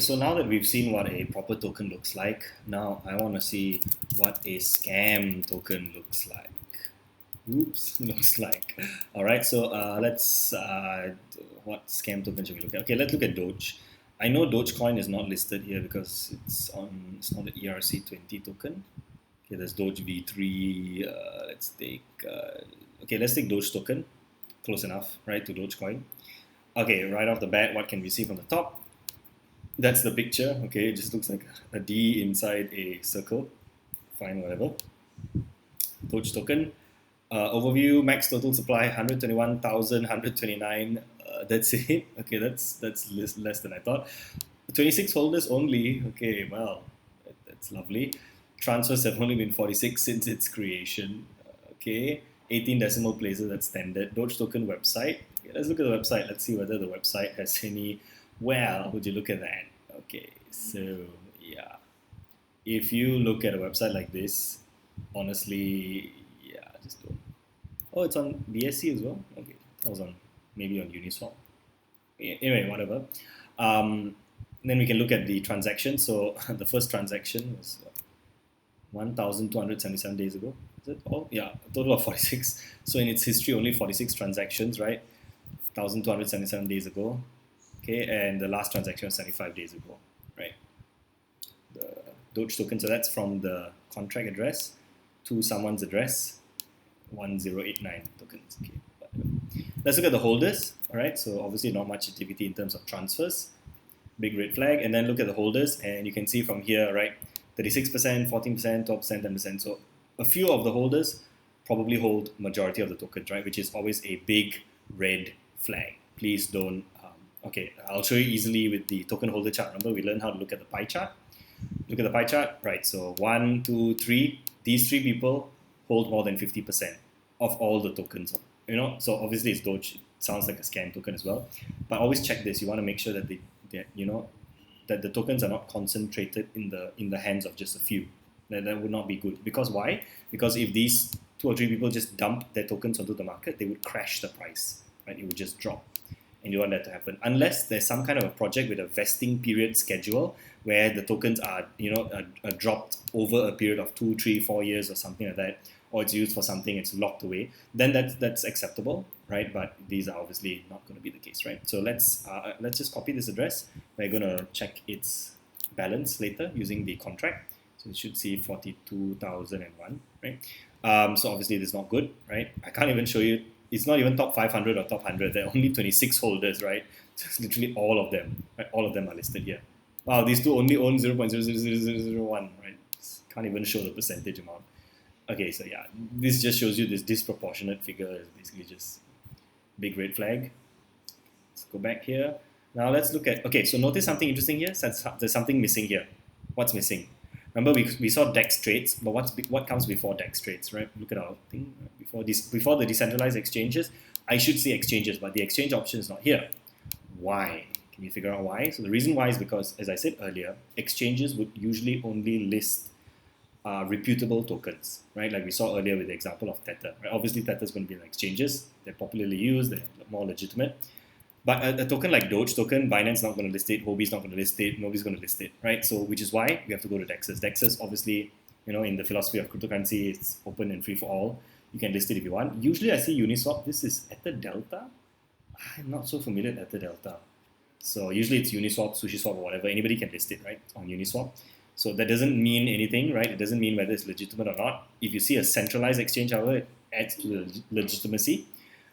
So now that we've seen what a proper token looks like, now I want to see what a scam token looks like. Oops, looks like. All right, so let's, what scam token should we look at? Okay, let's look at Doge. I know Dogecoin is not listed here because it's not an ERC20 token. Okay, there's Doge V3. Let's take Doge token. Close enough, right, to Dogecoin. Okay, right off the bat, what can we see from the top? That's the picture. Okay, it just looks like a D inside a circle. Fine, whatever. Doge token. Overview, max total supply 121,000, 129. That's it. Okay, that's less than I thought. 26 holders only. Okay, well, that's lovely. Transfers have only been 46 since its creation. Okay, 18 decimal places, that's standard. Doge token website. Okay, let's look at the website. Let's see whether the website has any. Well, would you look at that? Okay, so yeah. If you look at a website like this, honestly, yeah, just don't. Oh, it's on BSC as well? Okay, that was on maybe on Uniswap. Anyway, whatever. Then we can look at the transaction. So the first transaction was 1,277 days ago. Is it all? Yeah, a total of 46. So in its history, only 46 transactions, right? 1,277 days ago. Okay, and the last transaction was 75 days ago, right? The Doge token. So that's from the contract address to someone's address, 1089 tokens. Okay, let's look at the holders. All right, so obviously not much activity in terms of transfers. Big red flag, and then look at the holders, and you can see from here, right, 36%, 14%, 12%, 10%. So a few of the holders probably hold majority of the tokens, right, which is always a big red flag. Please don't. Okay, I'll show you easily with the token holder chart. Remember, we learned how to look at the pie chart. Look at the pie chart, right? So 1, 2, 3. These three people hold more than 50% of all the tokens. You know, so obviously it's Doge. It sounds like a scam token as well. But always check this. You want to make sure that that the tokens are not concentrated in the hands of just a few. That would not be good. Because why? Because if these 2 or 3 people just dump their tokens onto the market, they would crash the price. Right? It would just drop. And you want that to happen unless there's some kind of a project with a vesting period schedule where the tokens are dropped over a period of 2, 3, 4 years or something like that, or it's used for something, it's locked away, then that's acceptable, right? But these are obviously not going to be the case, right? So let's just copy this address. We're going to check its balance later using the contract. So you should see 42,001, right? So obviously this is not good, right? I can't even show you. It's not even top 500 or top 100. There are only 26 holders, right? So it's literally all of them. Right? All of them are listed here. Wow, these two only own 0.00001, right? Can't even show the percentage amount. Okay, so yeah, this just shows you this disproportionate figure is basically just big red flag. Let's go back here. Now let's look at, okay, so notice something interesting here. There's something missing here. What's missing? Remember, we saw DEX trades, but what comes before DEX trades, right? Look at our thing. Before the decentralized exchanges, I should say exchanges, but the exchange option is not here. Why? Can you figure out why? So the reason why is because, as I said earlier, exchanges would usually only list reputable tokens, right? Like we saw earlier with the example of Tether. Right? Obviously, Tether is going to be in exchanges. They're popularly used. They're more legitimate. But a token like Doge token, Binance is not going to list it, Huobi's not going to list it, nobody's going to list it, right? So which is why we have to go to DEXs. DEXs, obviously, in the philosophy of cryptocurrency, it's open and free for all. You can list it if you want. Usually I see Uniswap. This is Ether Delta. I'm not so familiar with Ether Delta. So usually it's Uniswap, SushiSwap, or whatever. Anybody can list it, right, on Uniswap. So that doesn't mean anything, right? It doesn't mean whether it's legitimate or not. If you see a centralized exchange, however, it adds to the legitimacy,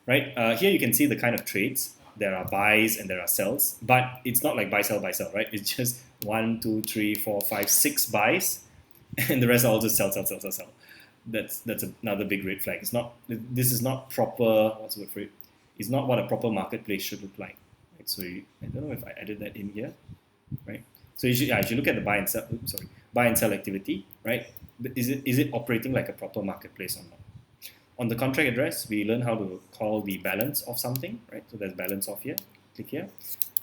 right? Here you can see the kind of trades. There are buys and there are sells, but it's not like buy, sell, right? It's just 1, 2, 3, 4, 5, 6 buys, and the rest are all just sell. That's another big red flag. This is not proper. What's the word for it? It's not what a proper marketplace should look like. Right? So I don't know if I added that in here, right? So you should look at the buy and sell activity, right? Is it operating like a proper marketplace or not? On the contract address, we learn how to call the balance of something, right? So there's balance of here. Click here.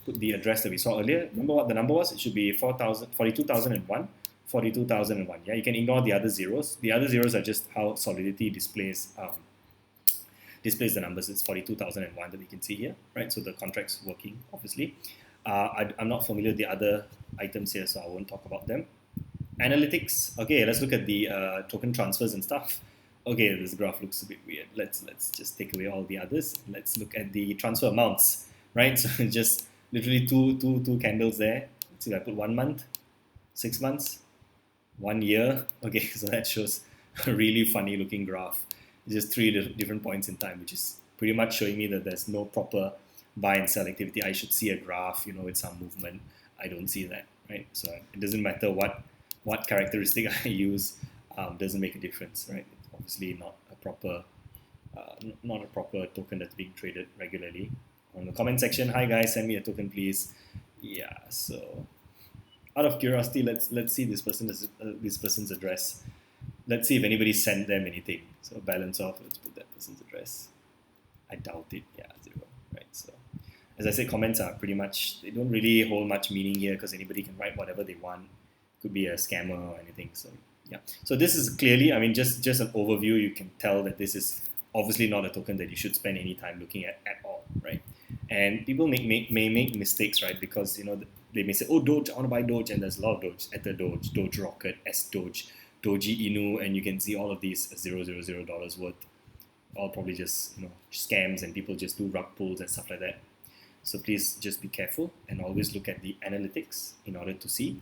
Put the address that we saw earlier. Remember what the number was? It should be 42,001. 42,001. Yeah, you can ignore the other zeros. The other zeros are just how Solidity displays the numbers. It's 42,001 that we can see here, right? So the contract's working, obviously. I'm not familiar with the other items here, so I won't talk about them. Analytics. Okay, let's look at the token transfers and stuff. Okay, this graph looks a bit weird. Let's just take away all the others. Let's look at the transfer amounts, right? So just literally two candles there. Let's see if I put 1 month, 6 months, 1 year. Okay, so that shows a really funny looking graph. It's just three different points in time, which is pretty much showing me that there's no proper buy and sell activity. I should see a graph, with some movement. I don't see that, right? So it doesn't matter what characteristic I use, doesn't make a difference, right? It's obviously not a proper token that's being traded regularly. On the comment section, hi guys, send me a token, please. Yeah. So, out of curiosity, let's see this person's address. Let's see if anybody sent them anything. So balance off. Let's put that person's address. I doubt it. Yeah, 0. Right. So, as I said, comments are pretty much, they don't really hold much meaning here because anybody can write whatever they want. Could be a scammer or anything. So yeah. So this is clearly, just an overview. You can tell that this is obviously not a token that you should spend any time looking at all, right? And people may make mistakes, right? Because they may say, oh, Doge, I want to buy Doge, and there's a lot of Doge, Ether Doge, Doge Rocket, S Doge, Doji Inu, and you can see all of these $0 worth, all probably just scams, and people just do rug pulls and stuff like that. So please just be careful and always look at the analytics in order to see,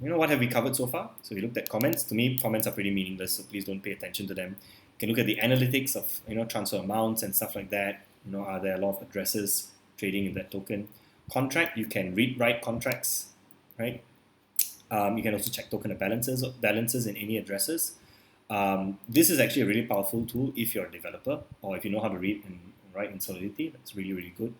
what have we covered so far. So we looked at comments. To me, comments are pretty meaningless, so please don't pay attention to them. You can look at the analytics of transfer amounts and stuff like that. Are there a lot of addresses trading in that token? Contract, you can write contracts, right? You can also check token balances in any addresses. This is actually a really powerful tool if you're a developer or if you know how to read and write in Solidity. That's really, really good.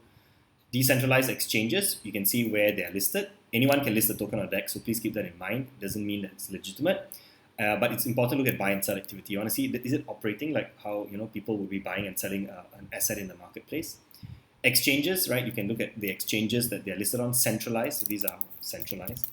Decentralized exchanges, you can see where they are listed. Anyone can list a token on DEX, so please keep that in mind. Doesn't mean that it's legitimate, but it's important to look at buy and sell activity. You want to see, is it operating like how people will be buying and selling an asset in the marketplace? Exchanges, right? You can look at the exchanges that they're listed on. Centralized, so these are centralized,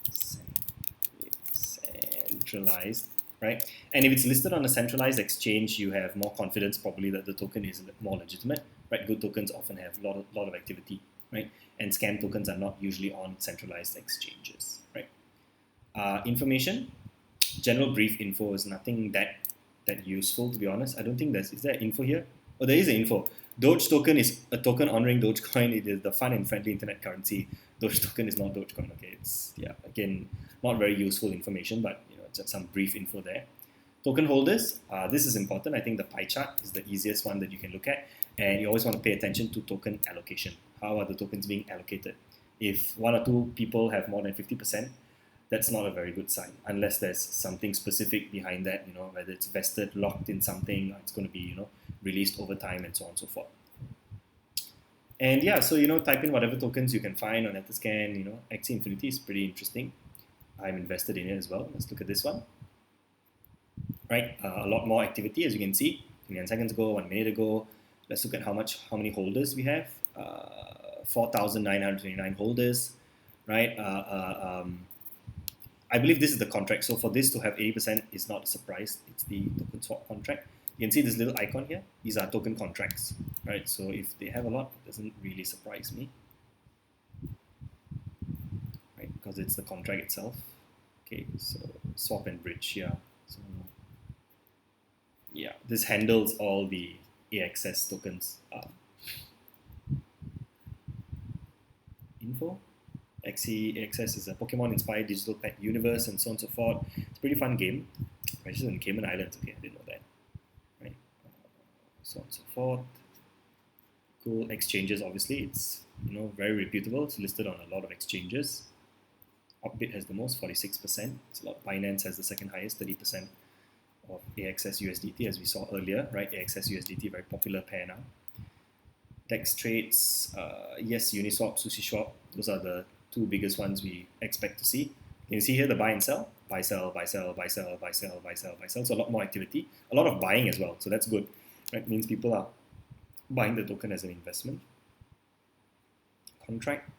right? And if it's listed on a centralized exchange, you have more confidence probably that the token is more legitimate, right? Good tokens often have a lot of activity, right? And scam tokens are not usually on centralized exchanges, right? Information, general brief info is nothing that useful, to be honest. I don't think is there info here? Oh, there is an info. Doge token is a token honoring Dogecoin. It is the fun and friendly internet currency. Doge token is not Dogecoin. Okay, it's again not very useful information, but just some brief info there. Token holders, this is important. I think the pie chart is the easiest one that you can look at, and you always want to pay attention to token allocation. How are the tokens being allocated? If 1 or 2 people have more than 50%, that's not a very good sign, unless there's something specific behind that, whether it's vested, locked in something, or it's going to be, released over time, and so on and so forth. And yeah, so, type in whatever tokens you can find on Etherscan. XC Infinity is pretty interesting. I'm invested in it as well. Let's look at this one. Right, a lot more activity, as you can see. 29 seconds ago, 1 minute ago. Let's look at how many holders we have. 4,929 holders, right? I believe this is the contract. So for this to have 80% is not a surprise. It's the token swap contract. You can see this little icon here. These are token contracts, right? So if they have a lot, it doesn't really surprise me, right? Because it's the contract itself. Okay, so swap and bridge, yeah. So yeah, this handles all the AXS tokens. Info. AXS is a Pokemon-inspired digital pet universe, and so on and so forth. It's a pretty fun game. Registered in Cayman Islands. Okay, I didn't know that. Right. So on and so forth. Cool. Exchanges, obviously, it's very reputable. It's listed on a lot of exchanges. Upbit has the most, 46%. It's a lot. Binance has the second highest, 30% of AXS USDT, as we saw earlier, right? AXS USDT, very popular pair now. DEX trades, yes, Uniswap, SushiSwap, those are the 2 biggest ones we expect to see. Can you see here the buy and sell? Buy, sell, buy, sell, buy, sell, buy, sell, buy, sell, buy, sell. So a lot more activity, a lot of buying as well. So that's good, right? It means people are buying the token as an investment. Contract.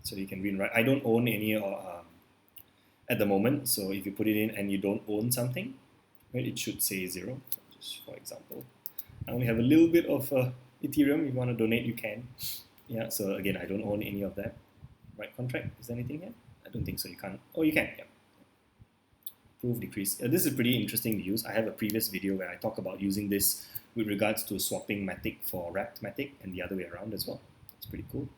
So you can read and write. I don't own any at the moment. So if you put it in and you don't own something, right, it should say 0. Just for example, I only have a little bit of Ethereum. If you want to donate, you can. Yeah. So again, I don't own any of that. Right contract, is there anything here? I don't think so, you can't. Oh, you can, yeah. Proof decrease. This is pretty interesting to use. I have a previous video where I talk about using this with regards to swapping Matic for wrapped Matic and the other way around as well. It's pretty cool.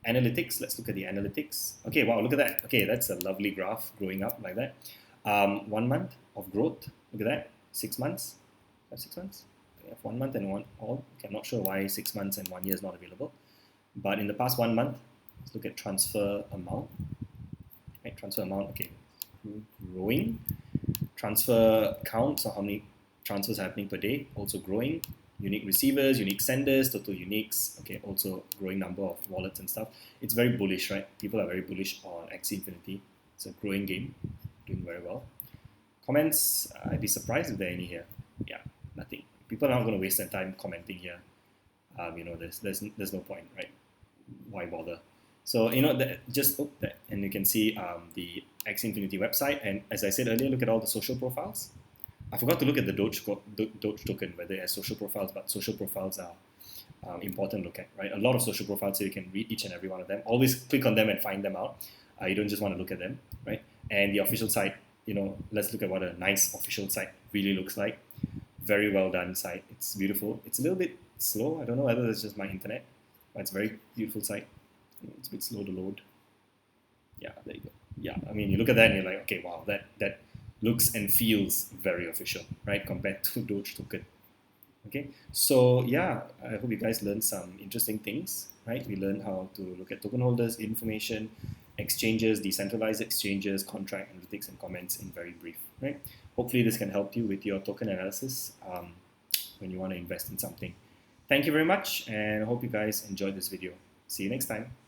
Analytics, let's look at the analytics. Okay, wow, look at that. Okay, that's a lovely graph growing up like that. 1 month of growth, look at that. 6 months, 6 months? We have 1 month and one all. Okay, I'm not sure why 6 months and 1 year is not available. But in the past 1 month, let's look at transfer amount. Right, transfer amount, okay, growing. Transfer count, so how many transfers are happening per day, also growing. Unique receivers, unique senders, total uniques, okay, also growing number of wallets and stuff. It's very bullish, right? People are very bullish on Axie Infinity. It's a growing game, doing very well. Comments, I'd be surprised if there are any here. Yeah, nothing. People are not going to waste their time commenting here. There's no point, right? Why bother? So, just look that, and you can see the Axie Infinity website. And as I said earlier, look at all the social profiles. I forgot to look at the Dogetoken, whether it has social profiles, but social profiles are important to look at, right? A lot of social profiles, so you can read each and every one of them. Always click on them and find them out. You don't just want to look at them, right? And the official site, let's look at what a nice official site really looks like. Very well done site. It's beautiful. It's a little bit slow. I don't know whether it's just my internet, but it's a very beautiful site. It's a bit slow to load. Yeah, there you go. Yeah, I mean, you look at that and you're like, okay, wow, that looks and feels very official, right, compared to Dogetoken. Okay, so yeah, I hope you guys learned some interesting things, right? We learned how to look at token holders, information, exchanges, decentralized exchanges, contract analytics, and comments in very brief, right? Hopefully this can help you with your token analysis when you want to invest in something. Thank you very much, and I hope you guys enjoyed this video. See you next time.